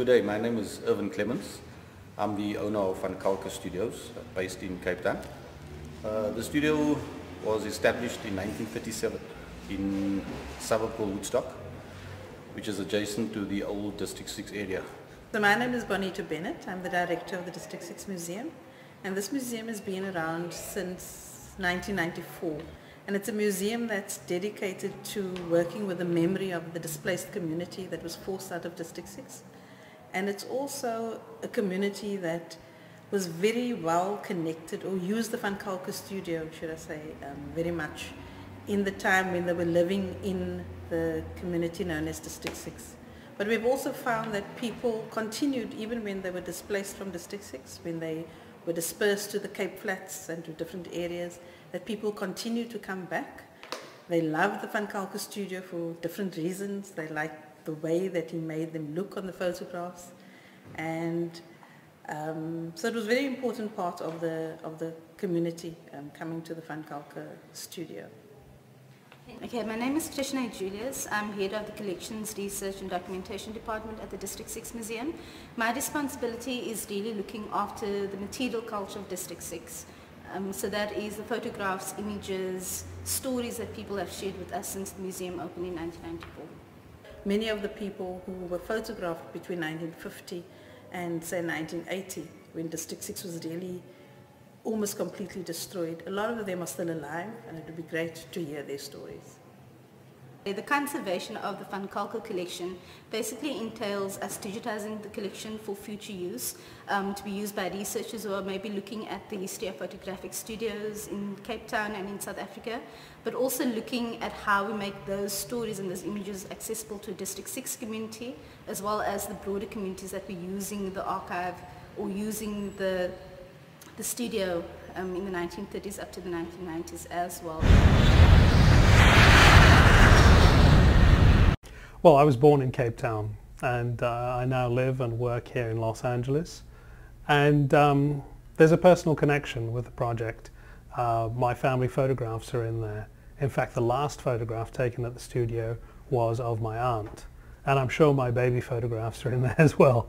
Good day, my name is Irvin Clements. I'm the owner of Van Kalker Studios, based in Cape Town. The studio was established in 1937 in a suburb called Woodstock, which is adjacent to the old District 6 area. So my name is Bonita Bennett. I'm the director of the District 6 Museum, and this museum has been around since 1994. And it's a museum that's dedicated to working with the memory of the displaced community that was forced out of District 6. And it's also a community that was very well connected, or used the Van Kalker studio, should I say, very much in the time when they were living in the community known as District 6. But we've also found that people continued, even when they were displaced from District 6, when they were dispersed to the Cape Flats and to different areas, that people continue to come back. They love the Van Kalker studio for different reasons. They like the way that he made them look on the photographs, and so it was a very important part of the community coming to the Van Kalker studio. Okay, my name is Krishna Julius. I'm head of the Collections, Research and Documentation Department at the District 6 Museum. My responsibility is really looking after the material culture of District 6. So that is the photographs, images, stories that people have shared with us since the museum opened in 1994. Many of the people who were photographed between 1950 and say 1980, when District 6 was really almost completely destroyed, a lot of them are still alive, and it would be great to hear their stories. The conservation of the Van Kalker collection basically entails us digitizing the collection for future use, to be used by researchers who are maybe looking at the history of photographic studios in Cape Town and in South Africa, but also looking at how we make those stories and those images accessible to a District 6 community, as well as the broader communities that we're using the archive or using the studio in the 1930s up to the 1990s as well. Well, I was born in Cape Town, and I now live and work here in Los Angeles. And there's a personal connection with the project. My family photographs are in there. In fact, the last photograph taken at the studio was of my aunt. And I'm sure my baby photographs are in there as well.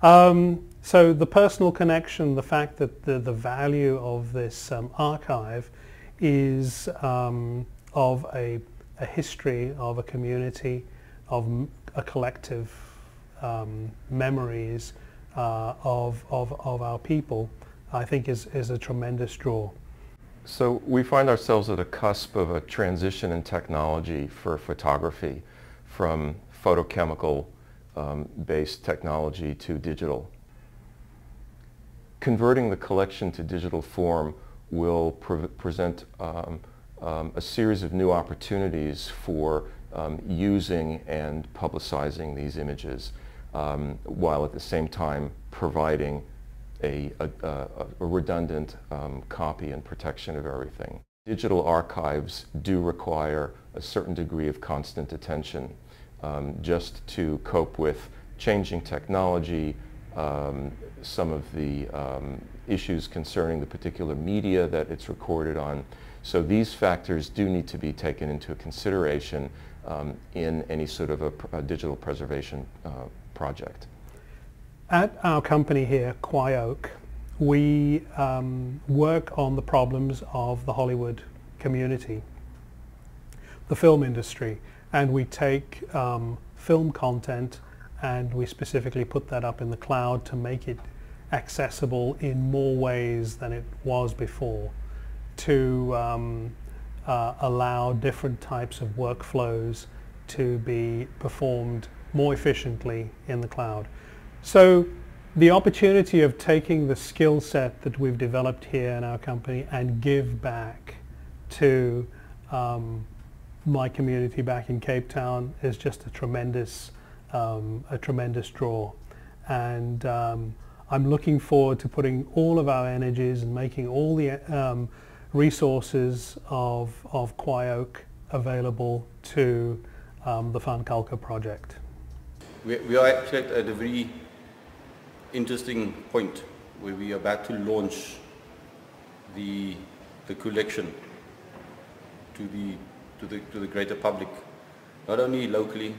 So the personal connection, the fact that the value of this archive is of a history of a community, of a collective memories of our people, I think is a tremendous draw. So we find ourselves at a cusp of a transition in technology for photography, from photochemical based technology to digital. Converting the collection to digital form will present a series of new opportunities for using and publicizing these images, while at the same time providing a redundant copy and protection of everything. Digital archives do require a certain degree of constant attention, just to cope with changing technology, some of the issues concerning the particular media that it's recorded on. So these factors do need to be taken into consideration in any sort of a digital preservation project. At our company here, Kwai-Oak, we work on the problems of the Hollywood community, the film industry, and we take film content and we specifically put that up in the cloud to make it accessible in more ways than it was before, to allow different types of workflows to be performed more efficiently in the cloud. So the opportunity of taking the skill set that we've developed here in our company and give back to my community back in Cape Town is just a tremendous draw. And I'm looking forward to putting all of our energies and making all the resources of Kwai-Oak available to the Van Kalker project. We are actually at a very interesting point where we are about to launch the collection to the greater public, not only locally,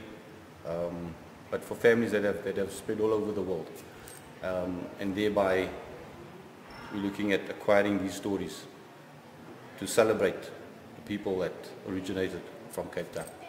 but for families that have spread all over the world. And thereby we're looking at acquiring these stories to celebrate the people that originated from Cape Town.